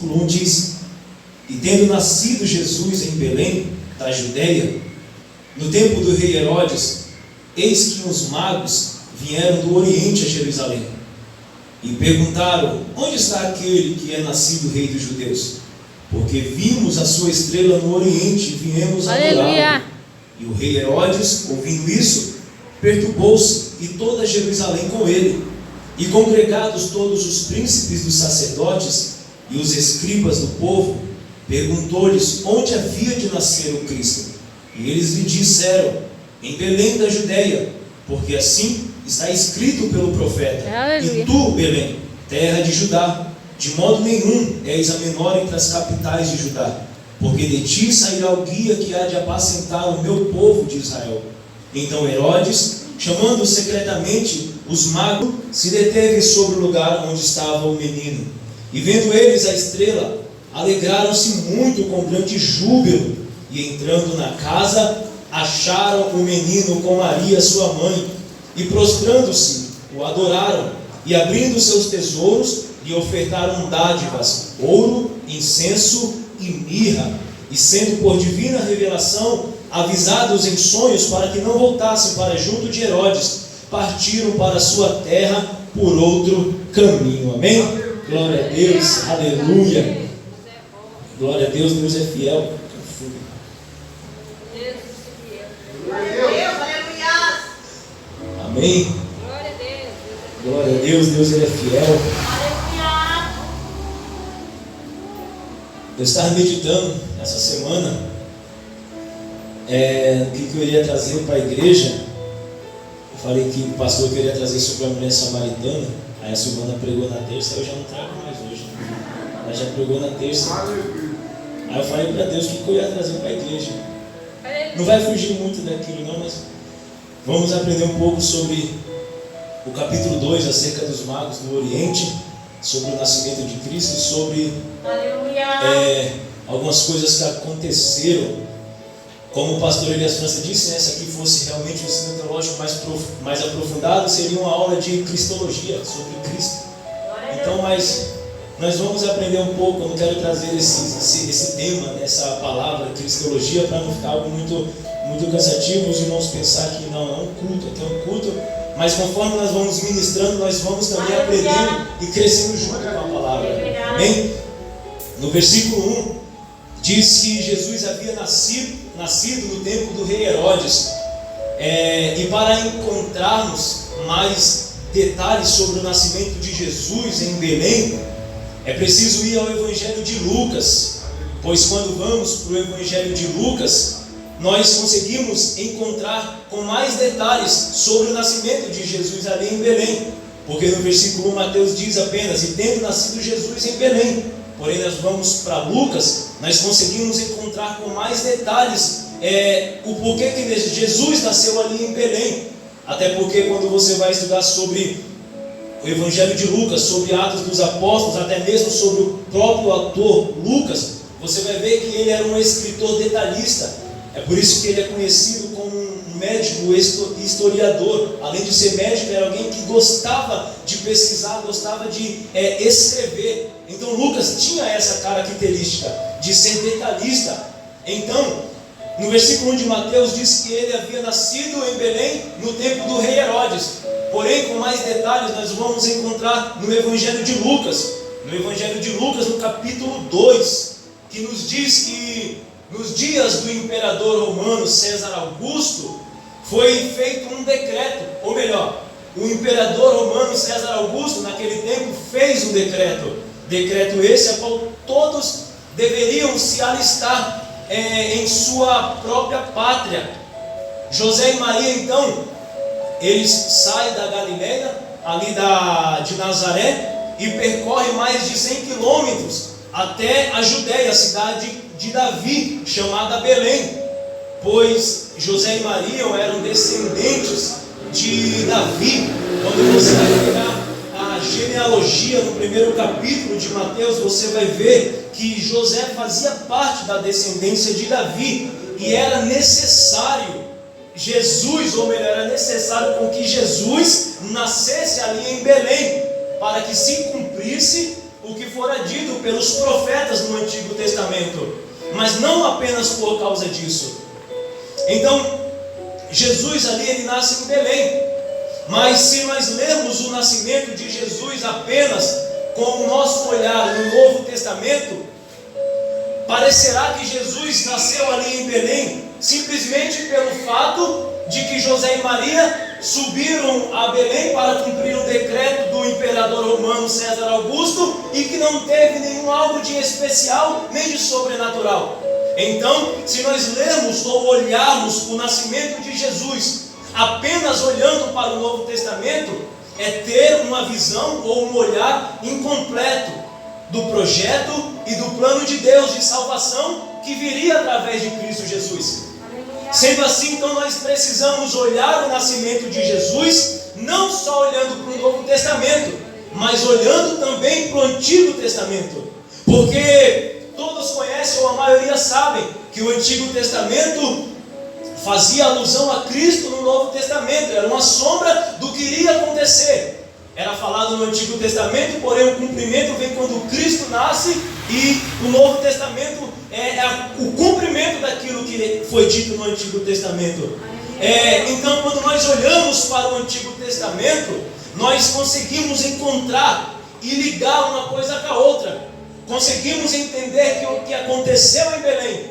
versículo 1 diz: E tendo nascido Jesus em Belém, da Judeia, no tempo do rei Herodes, eis que os magos vieram do Oriente a Jerusalém, e perguntaram: Onde está aquele que é nascido rei dos judeus? Porque vimos a sua estrela no Oriente e viemos adorá-lo. E o rei Herodes, ouvindo isso, perturbou-se, e toda Jerusalém com ele. E congregados todos os príncipes dos sacerdotes e os escribas do povo, perguntou-lhes onde havia de nascer o Cristo. E eles lhe disseram: Em Belém da Judeia, porque assim está escrito pelo profeta: E tu, Belém, terra de Judá, de modo nenhum és a menor entre as capitais de Judá, porque de ti sairá o guia que há de apacentar o meu povo de Israel. Então Herodes, chamando secretamente os magos, se deteve sobre o lugar onde estava o menino. E vendo eles a estrela, alegraram-se muito com grande júbilo. E entrando na casa, acharam o menino com Maria sua mãe, e prostrando-se, o adoraram, e abrindo seus tesouros, lhe ofertaram dádivas, ouro, incenso e mirra. E sendo por divina revelação avisados em sonhos para que não voltassem para junto de Herodes, partiram para a sua terra por outro caminho. Amém? Glória a Deus, aleluia. Glória a Deus, Deus é fiel. Amém? Glória a Deus, Deus ele é fiel. Eu estava meditando essa semana o que eu iria trazer para a igreja. Eu falei que o pastor queria trazer sobre a mulher samaritana. Aí a Silvana pregou na terça. Eu já não trago mais hoje. Ela já pregou na terça. Aí eu falei para Deus o que eu ia trazer para a igreja. Não vai fugir muito daquilo não, mas vamos aprender um pouco sobre o capítulo 2, acerca dos magos do Oriente, sobre o nascimento de Cristo, sobre algumas coisas que aconteceram. Como o pastor Elias França disse, se aqui fosse realmente um ensino teológico mais aprofundado, seria uma aula de cristologia, sobre Cristo. Então, mas nós vamos aprender um pouco. Eu não quero trazer esse tema, essa palavra, cristologia, para não ficar algo muito cansativo, os irmãos pensar que não, é um culto, aqui é um culto. Mas conforme nós vamos ministrando, nós vamos também aprendendo e crescendo junto com a palavra. Amém? No versículo 1, diz que Jesus havia nascido no tempo do rei Herodes. E para encontrarmos mais detalhes sobre o nascimento de Jesus em Belém, é preciso ir ao Evangelho de Lucas. Pois quando vamos para o Evangelho de Lucas, nós conseguimos encontrar com mais detalhes sobre o nascimento de Jesus ali em Belém. Porque no versículo 1 Mateus diz apenas: E tendo nascido Jesus em Belém. Porém nós vamos para Lucas, nós conseguimos encontrar com mais detalhes o porquê que Jesus nasceu ali em Belém. Até porque quando você vai estudar sobre o Evangelho de Lucas, sobre Atos dos Apóstolos, até mesmo sobre o próprio autor Lucas, você vai ver que ele era um escritor detalhista. É por isso que ele é conhecido como um médico historiador. Além de ser médico, era alguém que gostava de pesquisar, gostava de escrever. Então Lucas tinha essa característica de ser detalhista. Então, no versículo 1 de Mateus diz que ele havia nascido em Belém no tempo do rei Herodes. Porém, com mais detalhes, nós vamos encontrar no Evangelho de Lucas. No Evangelho de Lucas, no capítulo 2, que nos diz que nos dias do imperador romano César Augusto, foi feito um decreto, ou melhor, o imperador romano César Augusto, naquele tempo, fez um decreto esse a qual todos deveriam se alistar em sua própria pátria. José e Maria, então, eles saem da Galileia, ali de Nazaré, e percorrem mais de 100 quilômetros até a Judéia, a cidade de Davi, chamada Belém, pois José e Maria eram descendentes de Davi. Quando você vai pegar a genealogia no primeiro capítulo de Mateus, você vai ver que José fazia parte da descendência de Davi, e era necessário era necessário com que Jesus nascesse ali em Belém, para que se cumprisse o o que fora dito pelos profetas no Antigo Testamento, mas não apenas por causa disso. Então, Jesus ali, ele nasce em Belém, mas se nós lermos o nascimento de Jesus apenas com o nosso olhar no Novo Testamento, parecerá que Jesus nasceu ali em Belém simplesmente pelo fato de que José e Maria subiram a Belém para cumprir o decreto do imperador romano César Augusto e que não teve nenhum algo de especial nem de sobrenatural. Então, se nós lermos ou olharmos o nascimento de Jesus apenas olhando para o Novo Testamento, é ter uma visão ou um olhar incompleto do projeto e do plano de Deus de salvação que viria através de Cristo Jesus. Sendo assim, então nós precisamos olhar o nascimento de Jesus, não só olhando para o Novo Testamento, mas olhando também para o Antigo Testamento. Porque todos conhecem, ou a maioria sabem, que o Antigo Testamento fazia alusão a Cristo no Novo Testamento, era uma sombra do que iria acontecer. Era falado no Antigo Testamento, porém o cumprimento vem quando Cristo nasce, e o Novo Testamento é o cumprimento daquilo que foi dito no Antigo Testamento. Então, quando nós olhamos para o Antigo Testamento, nós conseguimos encontrar e ligar uma coisa com a outra. Conseguimos entender que o que aconteceu em Belém,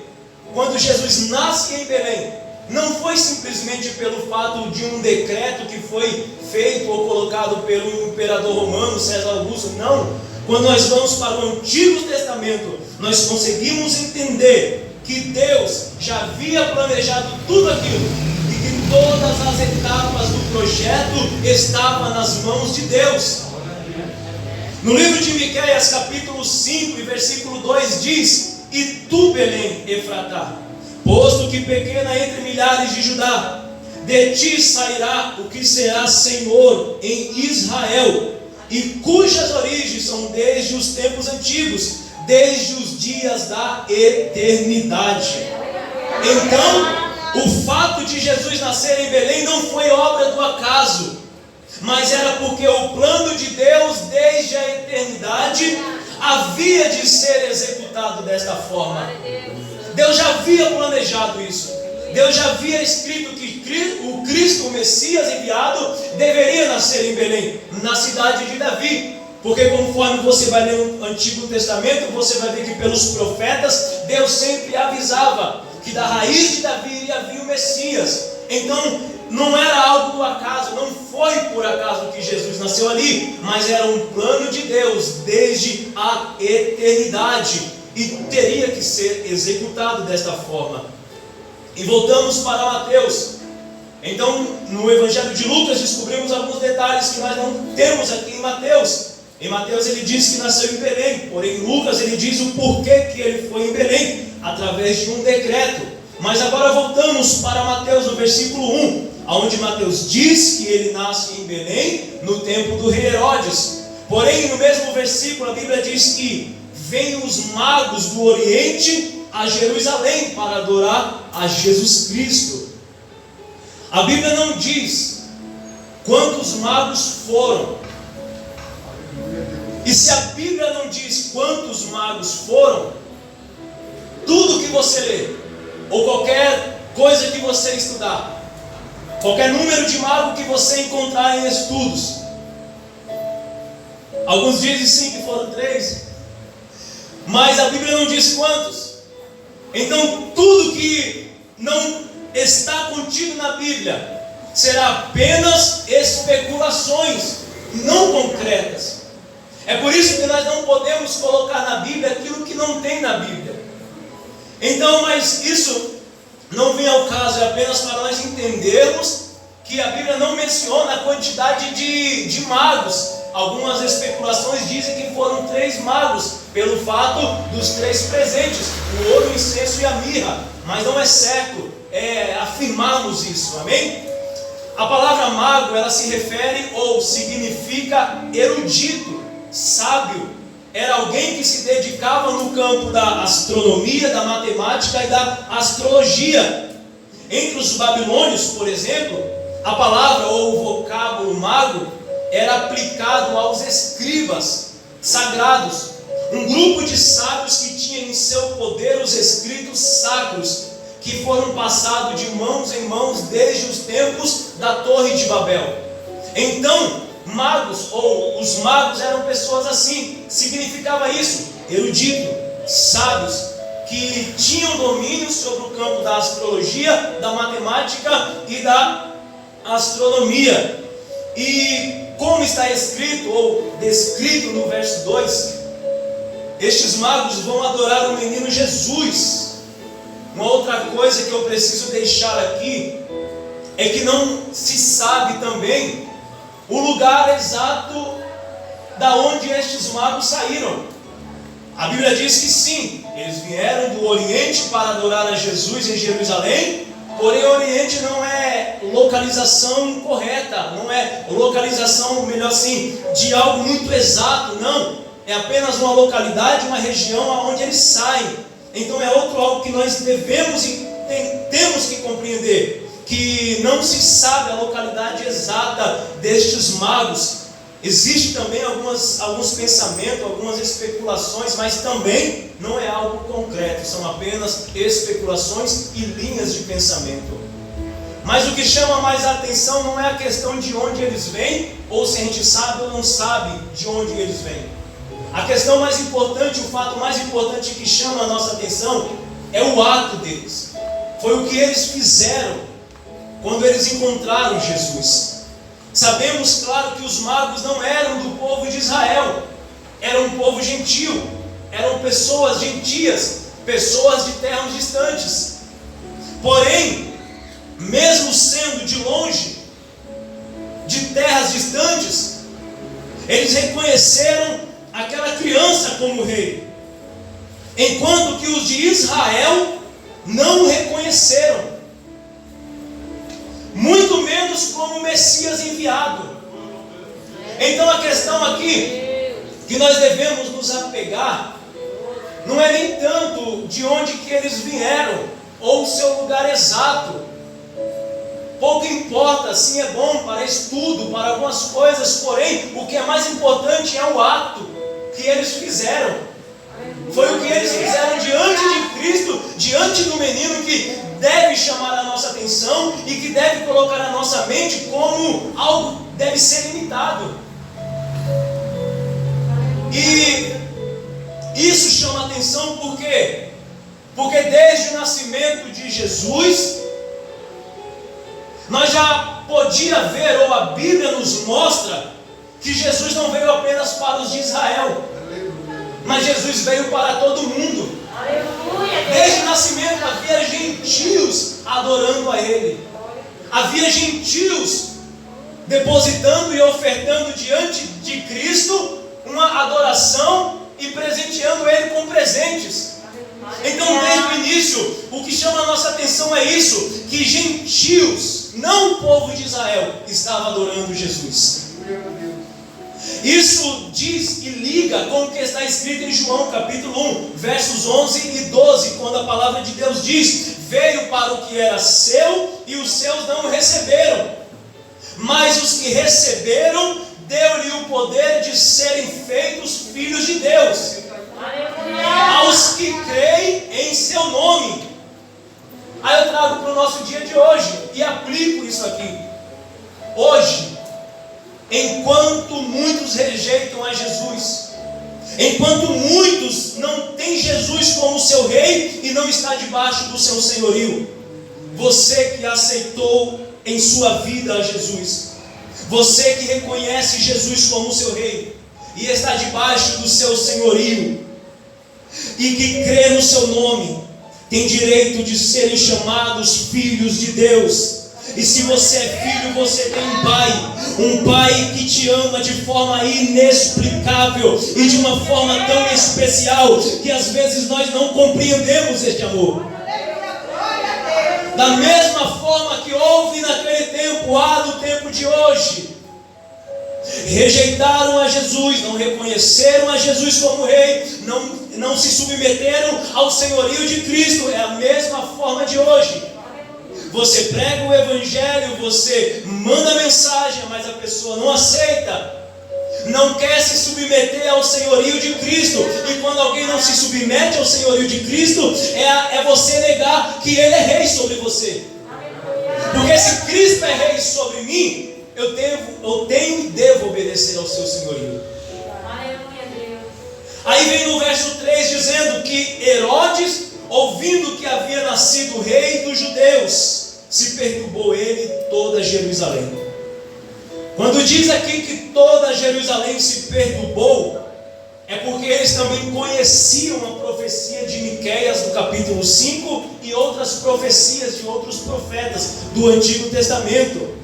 quando Jesus nasce em Belém, não foi simplesmente pelo fato de um decreto que foi feito ou colocado pelo imperador romano César Augusto, não. Quando nós vamos para o Antigo Testamento, nós conseguimos entender que Deus já havia planejado tudo aquilo e que todas as etapas do projeto estavam nas mãos de Deus. No livro de Miqueias, capítulo 5, e versículo 2 diz: "E tu, Belém, Efratá, posto que pequena entre milhares de Judá, de ti sairá o que será Senhor em Israel, e cujas origens são desde os tempos antigos, desde os dias da eternidade." Então, o fato de Jesus nascer em Belém não foi obra do acaso, mas era porque o plano de Deus desde a eternidade havia de ser executado desta forma. Deus já havia planejado isso. Deus já havia escrito que o Cristo, o Messias enviado, deveria nascer em Belém, na cidade de Davi. Porque conforme você vai ler o Antigo Testamento, você vai ver que pelos profetas, Deus sempre avisava que da raiz de Davi iria vir o Messias. Então, não era algo do acaso, não foi por acaso que Jesus nasceu ali, mas era um plano de Deus desde a eternidade e teria que ser executado desta forma. E voltamos para Mateus. Então, no Evangelho de Lucas, descobrimos alguns detalhes que nós não temos aqui em Mateus. Em Mateus ele diz que nasceu em Belém, porém em Lucas ele diz o porquê que ele foi em Belém, através de um decreto. Mas agora voltamos para Mateus, no versículo 1, onde Mateus diz que ele nasce em Belém, no tempo do rei Herodes. Porém, no mesmo versículo, a Bíblia diz que vêm os magos do Oriente a Jerusalém para adorar a Jesus Cristo. A Bíblia não diz quantos magos foram. E se a Bíblia não diz quantos magos foram, tudo que você lê, ou qualquer coisa que você estudar, qualquer número de magos que você encontrar em estudos, alguns dizem sim que foram 3, mas a Bíblia não diz quantos. Então tudo que não está contido na Bíblia será apenas especulações, não concretas. É por isso que nós não podemos colocar na Bíblia aquilo que não tem na Bíblia. Então, mas isso não vem ao caso, é apenas para nós entendermos que a Bíblia não menciona a quantidade de magos. Algumas especulações dizem que foram 3 magos, pelo fato dos 3 presentes, o ouro, o incenso e a mirra. Mas não é certo afirmarmos isso, amém? A palavra mago, ela se refere ou significa erudito, sábio. Era alguém que se dedicava no campo da astronomia, da matemática e da astrologia. Entre os babilônios, por exemplo, a palavra ou o vocábulo mago era aplicado aos escribas, sagrados, um grupo de sábios que tinha em seu poder os escritos sacros, que foram passados de mãos em mãos desde os tempos da Torre de Babel. Então, magos, ou os magos, eram pessoas assim. Significava isso: erudito, sábios, que tinham domínio sobre o campo da astrologia, da matemática e da astronomia. E como está escrito ou descrito no verso 2, estes magos vão adorar o menino Jesus. Uma outra coisa que eu preciso deixar aqui é que não se sabe também o lugar exato da onde estes magos saíram. A Bíblia diz que sim, eles vieram do Oriente para adorar a Jesus em Jerusalém, porém o Oriente não é localização incorreta, não é localização, melhor assim, de algo muito exato, não. É apenas uma localidade, uma região onde eles saem. Então é algo que nós devemos e temos que compreender, que não se sabe a localidade exata destes magos. Existe também alguns pensamentos, algumas especulações, mas também não é algo concreto, são apenas especulações e linhas de pensamento. Mas o que chama mais a atenção não é a questão de onde eles vêm, ou se a gente sabe ou não sabe de onde eles vêm. A questão mais importante, o fato mais importante que chama a nossa atenção é o ato deles. Foi o que eles fizeram quando eles encontraram Jesus. Sabemos, claro, que os magos não eram do povo de Israel, eram um povo gentil, eram pessoas gentias, pessoas de terras distantes. Porém, mesmo sendo de longe, de terras distantes, eles reconheceram aquela criança como rei, enquanto que os de Israel não o reconheceram, muito menos como o Messias enviado. Então a questão aqui que nós devemos nos apegar não é nem tanto de onde que eles vieram ou o seu lugar exato. Pouco importa, sim, é bom para estudo, para algumas coisas, porém o que é mais importante é o ato que eles fizeram. Foi o que eles fizeram diante de Cristo, diante do menino, que deve chamar a nossa atenção e que deve colocar a nossa mente como algo deve ser limitado. E isso chama a atenção por quê? Porque desde o nascimento de Jesus, nós já podíamos ver, ou a Bíblia nos mostra, que Jesus não veio apenas para os de Israel, mas Jesus veio para todo mundo. Desde o nascimento havia gentios adorando a Ele, havia gentios depositando e ofertando diante de Cristo uma adoração e presenteando Ele com presentes. Então, desde o início, o que chama a nossa atenção é isso, que gentios, não o povo de Israel, estava adorando Jesus. Isso diz e liga com o que está escrito em João capítulo 1, versos 11 e 12, quando a palavra de Deus diz: veio para o que era seu e os seus não o receberam, mas os que receberam, deu-lhe o poder de serem feitos filhos de Deus, aos que creem em seu nome. Aí eu trago para o nosso dia de hoje e aplico isso aqui. Hoje, enquanto muitos rejeitam a Jesus, enquanto muitos não têm Jesus como seu rei e não está debaixo do seu senhorio, você que aceitou em sua vida a Jesus, você que reconhece Jesus como seu rei e está debaixo do seu senhorio e que crê no seu nome, tem direito de serem chamados filhos de Deus. E se você é filho, você tem um pai que te ama de forma inexplicável e de uma forma tão especial que às vezes nós não compreendemos este amor. Da mesma forma que houve naquele tempo, há no tempo de hoje, rejeitaram a Jesus, não reconheceram a Jesus como rei, não se submeteram ao senhorio de Cristo. É a mesma forma de hoje. Você prega o evangelho, você manda mensagem, mas a pessoa não aceita. não quer se submeter ao senhorio de Cristo. E quando alguém não se submete ao senhorio de Cristo, é você negar que Ele é rei sobre você. Porque se Cristo é rei sobre mim, eu tenho e devo obedecer ao seu senhorio. Aí vem no verso 3 dizendo que Herodes, ouvindo que havia nascido o rei dos judeus, se perturbou ele e toda Jerusalém. Quando diz aqui que toda Jerusalém se perturbou, é porque eles também conheciam a profecia de Miqueias do capítulo 5 e outras profecias de outros profetas do Antigo Testamento.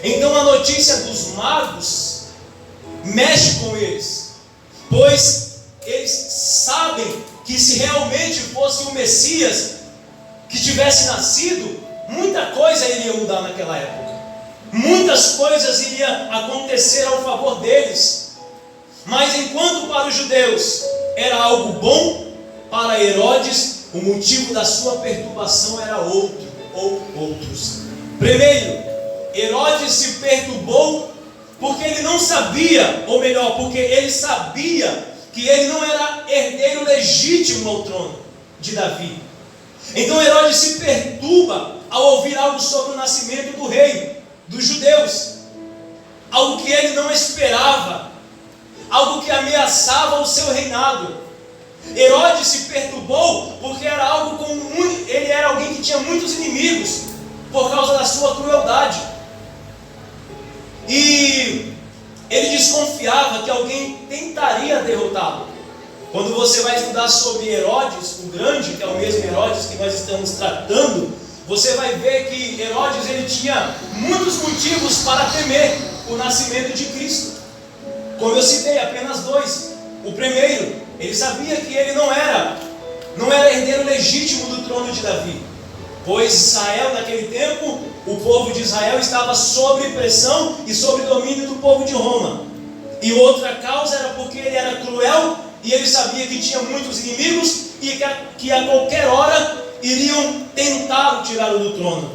Então a notícia dos magos mexe com eles, pois eles sabem que se realmente fosse o Messias que tivesse nascido, muita coisa iria mudar naquela época. Muitas coisas iriam acontecer ao favor deles. Mas enquanto para os judeus era algo bom, para Herodes o motivo da sua perturbação era outro ou outros. Primeiro, Herodes se perturbou porque ele não sabia, ou melhor, porque ele sabia que ele não era herdeiro legítimo ao trono de Davi. Então Herodes se perturba ao ouvir algo sobre o nascimento do rei dos judeus, algo que ele não esperava, algo que ameaçava o seu reinado. Herodes se perturbou porque era algo ele era alguém que tinha muitos inimigos por causa da sua crueldade, e ele desconfiava que alguém tentaria derrotá-lo. Quando você vai estudar sobre Herodes o Grande, que é o mesmo Herodes que nós estamos tratando, você vai ver que Herodes ele tinha muitos motivos para temer o nascimento de Cristo. Como eu citei, apenas dois. O primeiro, ele sabia que ele não era herdeiro legítimo do trono de Davi, pois Israel naquele tempo, o povo de Israel estava sob pressão e sob domínio do povo de Roma. E outra causa era porque ele era cruel e ele sabia que tinha muitos inimigos e que a qualquer hora iriam tentar tirá-lo do trono.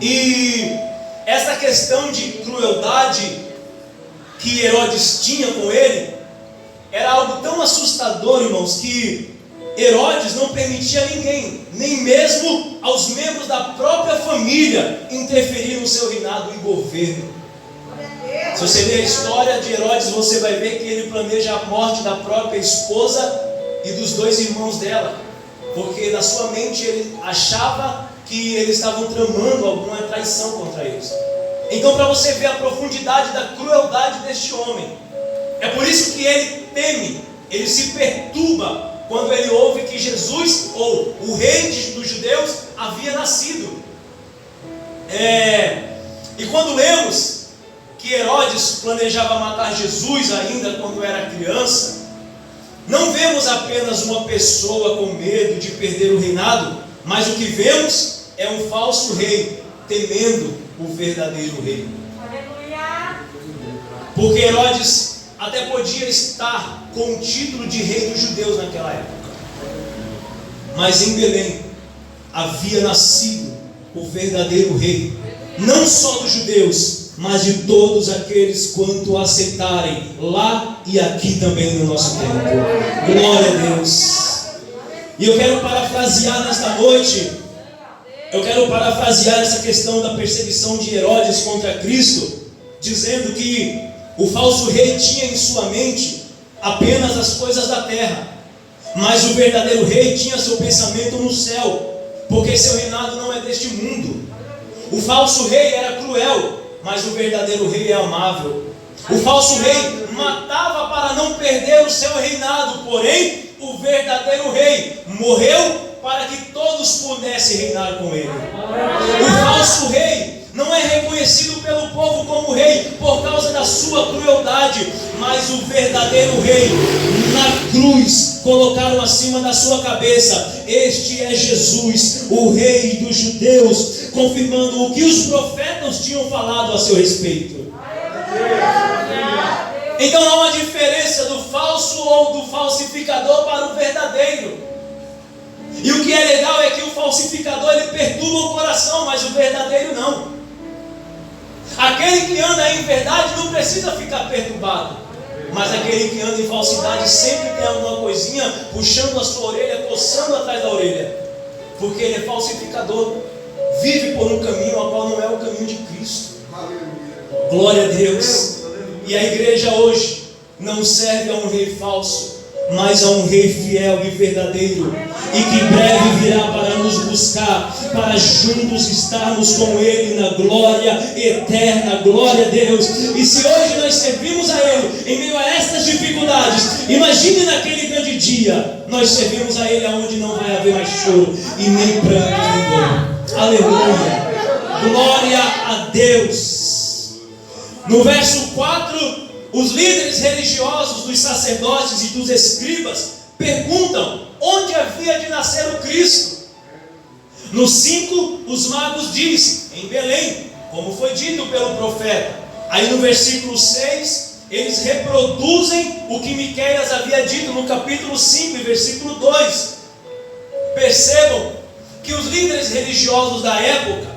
E essa questão de crueldade que Herodes tinha com ele era algo tão assustador, irmãos, que Herodes não permitia a ninguém, nem mesmo aos membros da própria família, interferir no seu reinado e governo. Se você ler a história de Herodes, você vai ver que ele planeja a morte da própria esposa e dos dois irmãos dela, porque na sua mente ele achava que eles estavam tramando alguma traição contra eles. Então, para você ver a profundidade da crueldade deste homem, é por isso que ele teme, ele se perturba quando ele ouve que Jesus, ou o rei dos judeus, havia nascido. E quando lemos que Herodes planejava matar Jesus ainda quando era criança, não vemos apenas uma pessoa com medo de perder o reinado, mas o que vemos é um falso rei temendo o verdadeiro rei. Porque Herodes até podia estar com o título de rei dos judeus naquela época, mas em Belém havia nascido o verdadeiro rei, não só dos judeus, mas de todos aqueles quanto aceitarem, lá e aqui também no nosso tempo. Glória a Deus. E eu quero parafrasear nesta noite, essa questão da perseguição de Herodes contra Cristo, dizendo que o falso rei tinha em sua mente apenas as coisas da terra, mas o verdadeiro rei tinha seu pensamento no céu, porque seu reinado não é deste mundo. O falso rei era cruel, mas o verdadeiro rei é amável. O falso rei matava para não perder o seu reinado, porém o verdadeiro rei morreu para que todos pudessem reinar com ele. O falso rei não é reconhecido pelo povo como rei por causa da sua crueldade, mas o verdadeiro rei, na cruz, colocaram acima da sua cabeça: este é Jesus, o rei dos judeus, confirmando o que os profetas tinham falado a seu respeito. Então há uma diferença do falso ou do falsificador para o verdadeiro. E o que é legal é que o falsificador ele perturba o coração, mas o verdadeiro não. Aquele que anda em verdade não precisa ficar perturbado. Mas aquele que anda em falsidade sempre tem alguma coisinha puxando a sua orelha, coçando atrás da orelha. Porque ele é falsificador. Vive por um caminho ao qual não é o caminho de Cristo. Glória a Deus. E a igreja hoje não serve a um rei falso, mas a um rei fiel e verdadeiro, e que breve virá para nos buscar, para juntos estarmos com Ele na glória eterna. Glória a Deus. E se hoje nós servimos a Ele em meio a estas dificuldades, imagine naquele grande dia, nós servimos a Ele aonde não vai haver mais choro e nem pranto nem dor. Aleluia. Glória a Deus. No verso 4, os líderes religiosos dos sacerdotes e dos escribas perguntam onde havia de nascer o Cristo. No 5, os magos dizem, em Belém, como foi dito pelo profeta. Aí no versículo 6, eles reproduzem o que Miqueias havia dito no capítulo 5 e versículo 2. Percebam que os líderes religiosos da época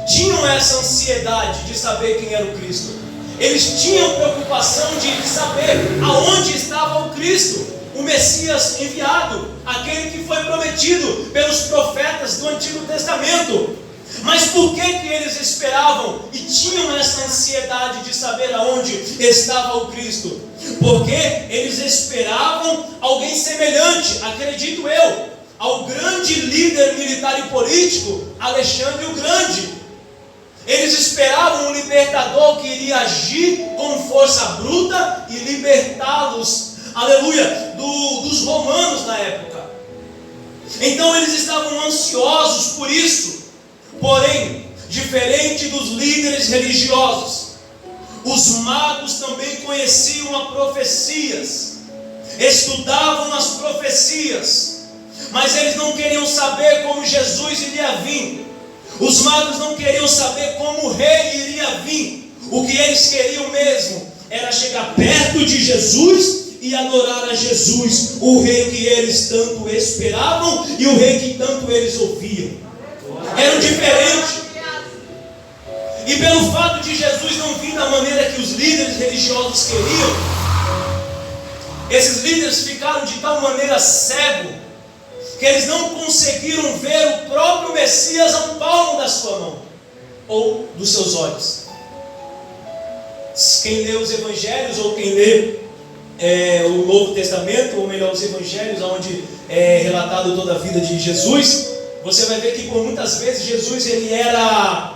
tinham essa ansiedade de saber quem era o Cristo. Eles tinham preocupação de saber aonde estava o Cristo, o Messias enviado, aquele que foi prometido pelos profetas do Antigo Testamento. Mas por que eles esperavam e tinham essa ansiedade de saber aonde estava o Cristo? Porque eles esperavam alguém semelhante, acredito eu, ao grande líder militar e político, Alexandre o Grande. Eles esperavam um libertador que iria agir com força bruta e libertá-los, aleluia, dos romanos na época. Então eles estavam ansiosos por isso. Porém, diferente dos líderes religiosos, os magos também conheciam as profecias, estudavam as profecias, mas eles não queriam saber como Jesus iria vir. Os magos não queriam saber como o rei iria vir. O que eles queriam mesmo era chegar perto de Jesus e adorar a Jesus, o rei que eles tanto esperavam e o rei que tanto eles ouviam. Era diferente. E pelo fato de Jesus não vir da maneira que os líderes religiosos queriam, esses líderes ficaram de tal maneira cegos que eles não conseguiram ver o próprio Messias a um palmo da sua mão ou dos seus olhos. Quem lê os evangelhos ou quem lê o Novo Testamento, ou melhor, os evangelhos, onde é relatado toda a vida de Jesus, você vai ver que por muitas vezes Jesus ele era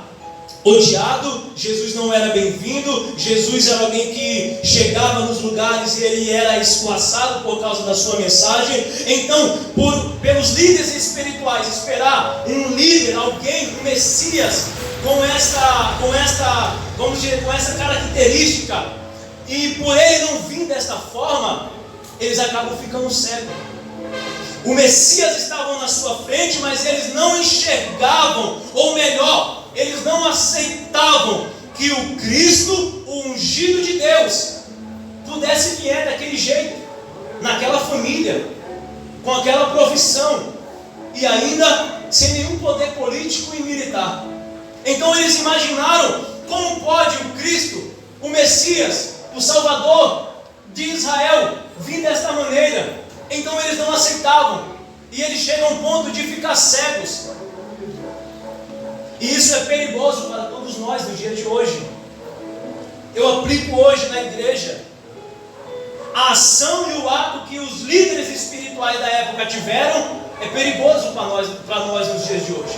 odiado, Jesus não era bem-vindo, Jesus era alguém que chegava nos lugares e ele era escorraçado por causa da sua mensagem. Então, pelos líderes espirituais, esperar um líder, alguém, um Messias, com essa característica, e por ele não vir desta forma, eles acabam ficando cegos. O Messias estava na sua frente, mas eles não enxergavam, ou melhor, eles não aceitavam que o Cristo, o ungido de Deus, pudesse vir daquele jeito, naquela família, com aquela profissão, e ainda sem nenhum poder político e militar. Então eles imaginaram como pode o Cristo, o Messias, o Salvador de Israel, vir desta maneira. Então eles não aceitavam, e eles chegam a um ponto de ficar cegos. E isso é perigoso para todos nós no dia de hoje. Eu aplico hoje na igreja a ação e o ato que os líderes espirituais da época tiveram. É perigoso para nós nos dias de hoje.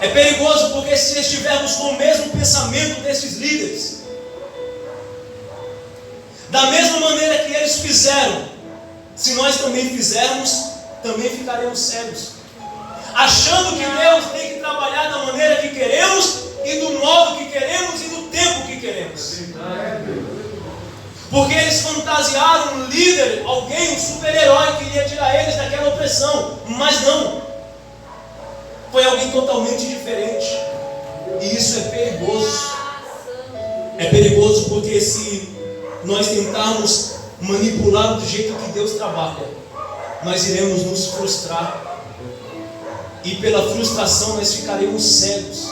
É perigoso porque se estivermos com o mesmo pensamento desses líderes, da mesma maneira que eles fizeram, se nós também fizermos, também ficaremos cegos, achando que Deus tem que trabalhar da maneira que queremos, e do modo que queremos, e do tempo que queremos. Porque eles fantasiaram um líder, alguém, um super-herói que iria tirar eles daquela opressão. Mas não. Foi alguém totalmente diferente. E isso é perigoso. É perigoso porque se nós tentarmos manipular do jeito que Deus trabalha, nós iremos nos frustrar. E pela frustração nós ficaremos cegos.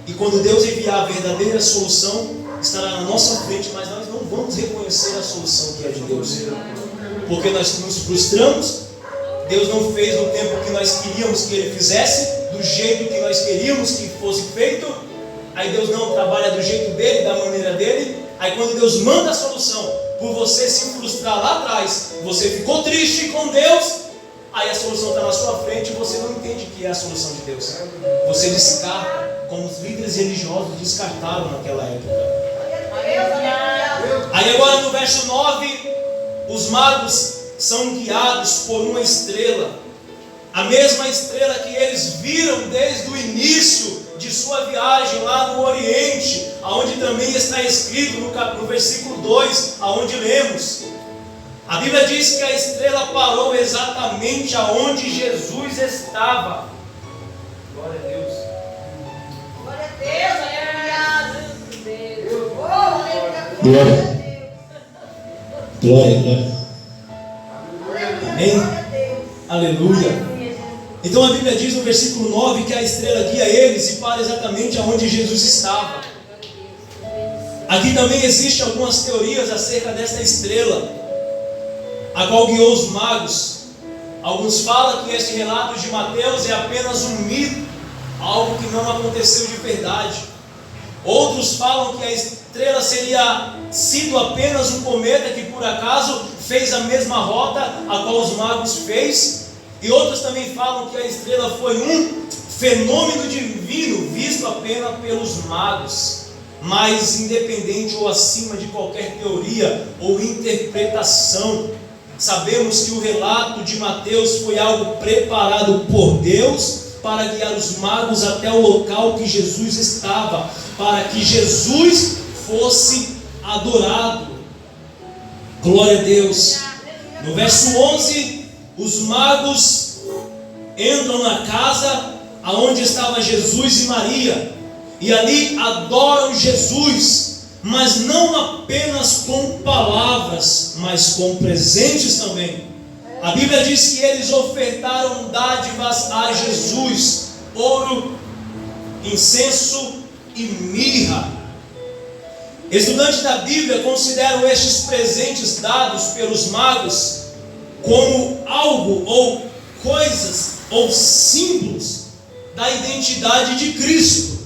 E quando Deus enviar a verdadeira solução, estará na nossa frente, mas nós não vamos reconhecer a solução que é de Deus. Porque nós nos frustramos, Deus não fez no tempo que nós queríamos que Ele fizesse, do jeito que nós queríamos que fosse feito. Aí Deus não trabalha do jeito dele, da maneira dele. Aí quando Deus manda a solução, por você se frustrar lá atrás, você ficou triste com Deus, aí a solução está na sua frente e você não entende que é a solução de Deus. Você descarta, como os líderes religiosos descartaram naquela época. Aí agora no verso 9, os magos são guiados por uma estrela, a mesma estrela que eles viram desde o início de sua viagem lá no Oriente, aonde também está escrito no versículo 2, aonde lemos. A Bíblia diz que a estrela parou exatamente aonde Jesus estava. Glória a Deus. Glória a Deus. Glória. Glória, glória. Amém? Aleluia. Então a Bíblia diz no versículo 9 que a estrela guia eles e para exatamente aonde Jesus estava. Aqui também existem algumas teorias acerca desta estrela, a qual guiou os magos. Alguns falam que este relato de Mateus é apenas um mito, algo que não aconteceu de verdade. Outros falam que a estrela seria sido apenas um cometa que por acaso fez a mesma rota a qual os magos fez. E outros também falam que a estrela foi um fenômeno divino visto apenas pelos magos. Mas independente ou acima de qualquer teoria ou interpretação, sabemos que o relato de Mateus foi algo preparado por Deus para guiar os magos até o local que Jesus estava, para que Jesus fosse adorado. Glória a Deus. No verso 11, os magos entram na casa aonde estava Jesus e Maria, e ali adoram Jesus, mas não apenas com palavras, mas com presentes também. A Bíblia diz que eles ofertaram dádivas a Jesus: ouro, incenso e mirra. Estudantes da Bíblia consideram estes presentes dados pelos magos como algo ou coisas ou símbolos da identidade de Cristo.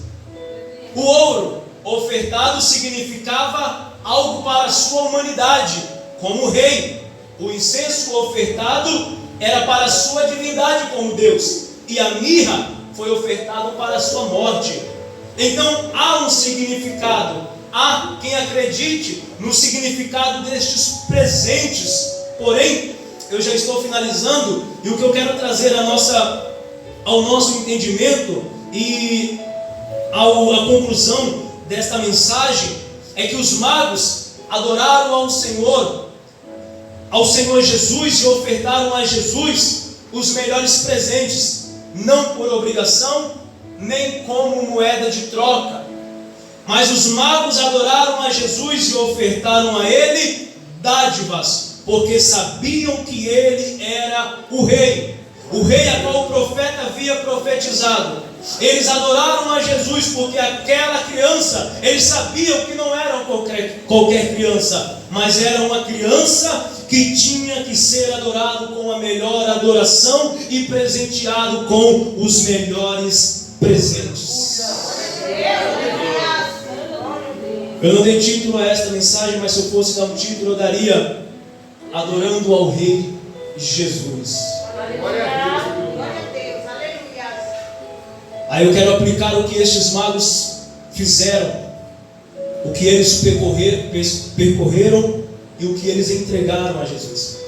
O ouro ofertado significava algo para a sua humanidade, como rei. O incenso ofertado era para a sua divindade como Deus, e a mirra foi ofertado para a sua morte. Então há um significado, há quem acredite no significado destes presentes. Porém, eu já estou finalizando, e o que eu quero trazer ao nosso entendimento e a conclusão desta mensagem é que os magos adoraram ao Senhor Jesus, e ofertaram a Jesus os melhores presentes, não por obrigação, nem como moeda de troca. Mas os magos adoraram a Jesus e ofertaram a Ele dádivas, porque sabiam que Ele era o rei a qual o profeta havia profetizado. Eles adoraram a Jesus porque aquela criança, eles sabiam que não era qualquer criança, mas era uma criança que tinha que ser adorado com a melhor adoração e presenteado com os melhores presentes. Eu não dei título a esta mensagem, mas se eu fosse dar um título, eu daria Adorando ao Rei Jesus. Aí eu quero aplicar o que estes magos fizeram, o que eles percorreram e o que eles entregaram a Jesus.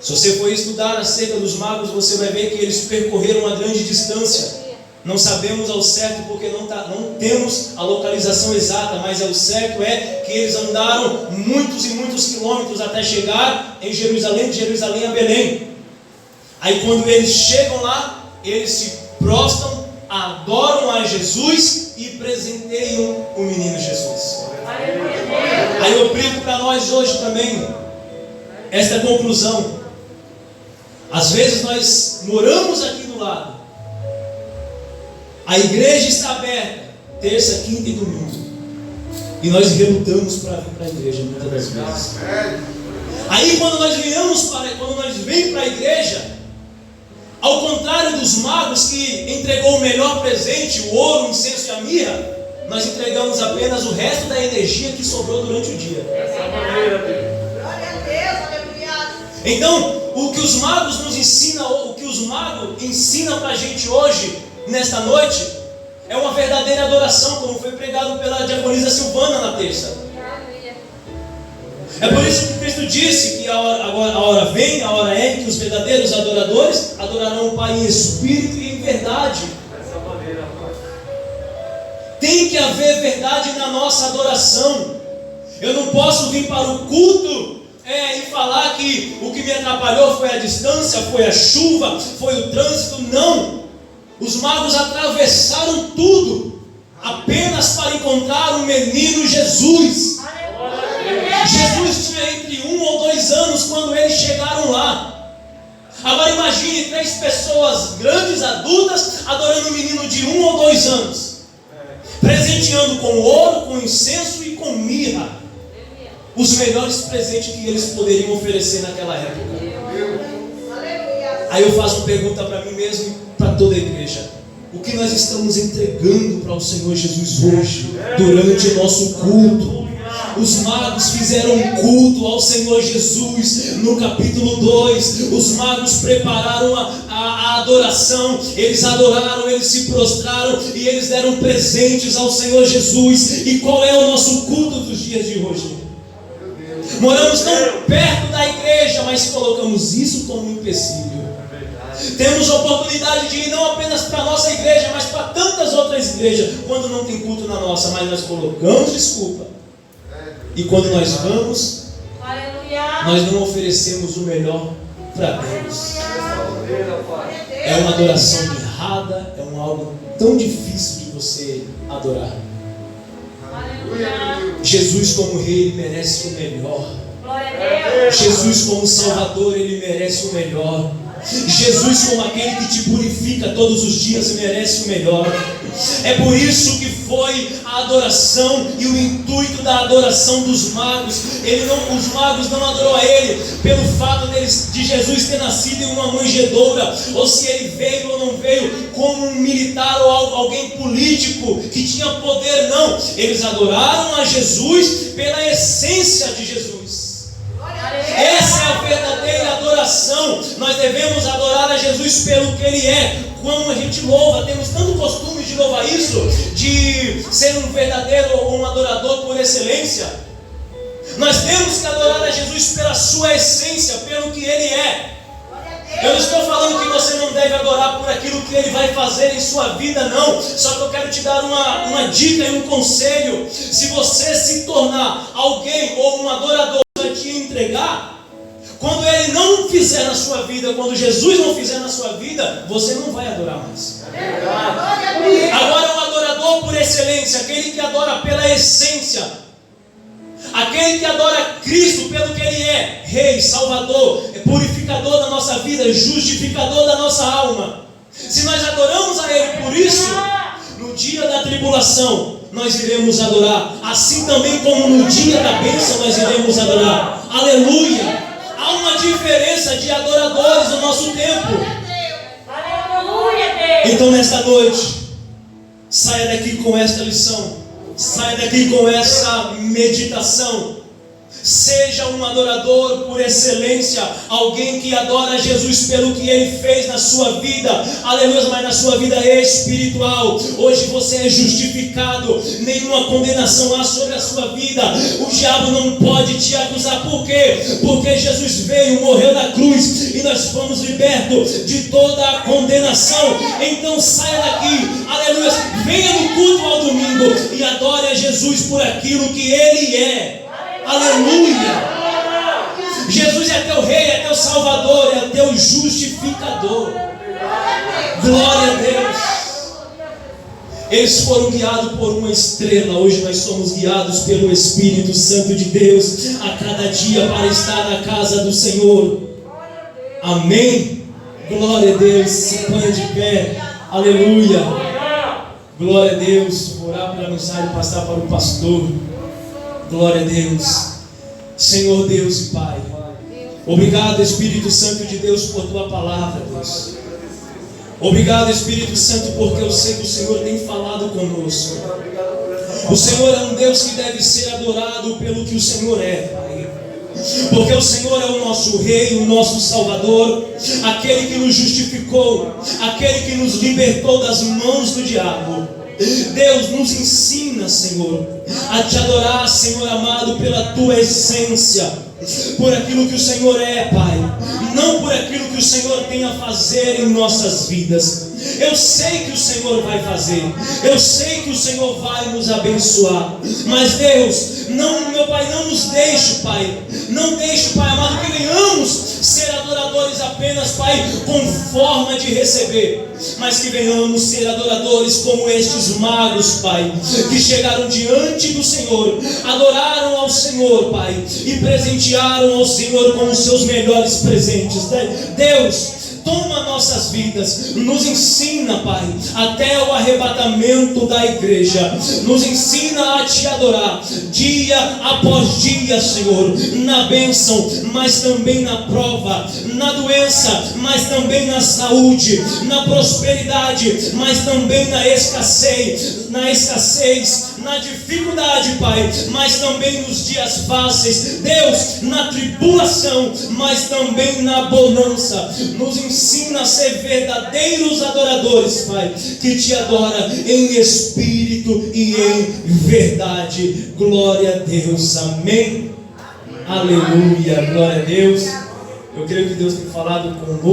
Se você for estudar acerca dos magos, você vai ver que eles percorreram uma grande distância. Não sabemos ao certo porque não temos a localização exata, mas o certo é que eles andaram muitos e muitos quilômetros até chegar em Jerusalém, de Jerusalém a Belém. Aí quando eles chegam lá, eles se prostram, adoram a Jesus e presenteiam o menino Jesus. Aí eu aplico para nós hoje também esta conclusão. Às vezes nós moramos aqui do lado, a igreja está aberta terça, quinta e domingo. E nós relutamos para vir para a igreja muitas das vezes. Aí quando nós vem para a igreja, ao contrário dos magos que entregou o melhor presente, o ouro, o incenso e a mirra, nós entregamos apenas o resto da energia que sobrou durante o dia. Glória a Deus, aleluia. Então, o que os magos nos ensinam, o que os magos ensinam para a gente hoje, nesta noite, é uma verdadeira adoração, como foi pregado pela diaconisa Silvana na terça. É por isso que Cristo disse que a hora vem, a hora é, que os verdadeiros adoradores adorarão o Pai em espírito e em verdade. Tem que haver verdade na nossa adoração. Eu não posso vir para o culto e falar que o que me atrapalhou foi a distância, foi a chuva, foi o trânsito. Não. Os magos atravessaram tudo apenas para encontrar o menino Jesus. Jesus tinha entre 1 ou 2 anos quando eles chegaram lá. Agora imagine 3 pessoas grandes, adultas, adorando um menino de 1 ou 2 anos, presenteando com ouro, com incenso e com mirra, os melhores presentes que eles poderiam oferecer naquela época. Aí eu faço uma pergunta para mim mesmo e para toda a igreja: o que nós estamos entregando para o Senhor Jesus hoje, durante o nosso culto? Os magos fizeram um culto ao Senhor Jesus. No capítulo 2, os magos prepararam a adoração. Eles adoraram, eles se prostraram e eles deram presentes ao Senhor Jesus. E qual é o nosso culto dos dias de hoje? Moramos tão perto da igreja, mas colocamos isso como um empecilho. Temos oportunidade de ir não apenas para a nossa igreja, mas para tantas outras igrejas, quando não tem culto na nossa, mas nós colocamos desculpa. E quando nós vamos, nós não oferecemos o melhor para Deus. É uma adoração errada, é algo tão difícil de você adorar. Jesus como Rei, Ele merece o melhor. Jesus como Salvador, Ele merece o melhor. Jesus como aquele que te purifica todos os dias merece o melhor. É por isso que foi a adoração e o intuito da adoração dos magos. Os magos não adoraram a Ele pelo fato de Jesus ter nascido em uma manjedoura, ou se Ele veio ou não veio como um militar ou alguém político que tinha poder. Não, eles adoraram a Jesus pela essência de Jesus. Essa é a verdadeira adoração. Nós devemos adorar a Jesus pelo que Ele é. Como a gente louva, temos tanto costume de louvar isso, de ser um verdadeiro ou um adorador por excelência. Nós temos que adorar a Jesus pela sua essência, pelo que Ele é. Eu não estou falando que você não deve adorar por aquilo que Ele vai fazer em sua vida, não. Só que eu quero te dar uma dica e um conselho. Se você se tornar alguém ou um adorador vai te entregar, quando Ele não fizer na sua vida, quando Jesus não fizer na sua vida, você não vai adorar mais. Agora um adorador por excelência, aquele que adora pela essência, aquele que adora Cristo pelo que Ele é: Rei, Salvador, purificador da nossa vida, justificador da nossa alma. Se nós adoramos a Ele por isso, no dia da tribulação nós iremos adorar, assim também como no dia da bênção nós iremos adorar. Aleluia! Há uma diferença de adoradores no nosso tempo. Então nesta noite, saia daqui com esta lição, saia daqui com essa meditação. Seja um adorador por excelência, alguém que adora Jesus pelo que Ele fez na sua vida, aleluia, mas na sua vida espiritual. Hoje você é justificado, nenhuma condenação há sobre a sua vida. O diabo não pode te acusar. Por quê? Porque Jesus veio, morreu na cruz e nós fomos libertos de toda a condenação. Então saia daqui, aleluia, venha no culto ao domingo e adore a Jesus por aquilo que Ele é. Aleluia! Jesus é teu Rei, é teu Salvador, é teu justificador. Glória a Deus! Eles foram guiados por uma estrela. Hoje nós somos guiados pelo Espírito Santo de Deus a cada dia para estar na casa do Senhor. Amém? Glória a Deus! Se ponha de pé. Aleluia! Glória a Deus! Vou orar pela mensagem e passar para o pastor. Glória a Deus. Senhor Deus e Pai, obrigado, Espírito Santo de Deus, por Tua palavra, Deus. Obrigado, Espírito Santo, porque eu sei que o Senhor tem falado conosco. O Senhor é um Deus que deve ser adorado pelo que o Senhor é, Pai. Porque o Senhor é o nosso Rei, o nosso Salvador, aquele que nos justificou, aquele que nos libertou das mãos do diabo. Deus, nos ensina, Senhor, a Te adorar, Senhor amado, pela Tua essência, por aquilo que o Senhor é, Pai, não por aquilo que o Senhor tem a fazer em nossas vidas. Eu sei que o Senhor vai fazer, eu sei que o Senhor vai nos abençoar, mas Deus, não, meu Pai, não nos deixe, Pai, não deixe, Pai amado, que venhamos ser adoradores apenas, Pai, com forma de receber, mas que venhamos ser adoradores como estes magos, Pai, que chegaram diante do Senhor, adoraram ao Senhor, Pai, e presentearam ao Senhor com os seus melhores presentes. Deus, toma nossas vidas, nos ensina, Pai, até o arrebatamento da igreja, nos ensina a Te adorar, dia após dia, Senhor, na bênção, mas também na prova, na doença, mas também na saúde, na prosperidade, mas também na escassez, na dificuldade, Pai, mas também nos dias fáceis, Deus, na tribulação, mas também na bonança. Nos ensina a ser verdadeiros adoradores, Pai, que Te adora em espírito e em verdade. Glória a Deus, amém. Aleluia, glória a Deus. Eu creio que Deus tem falado conosco.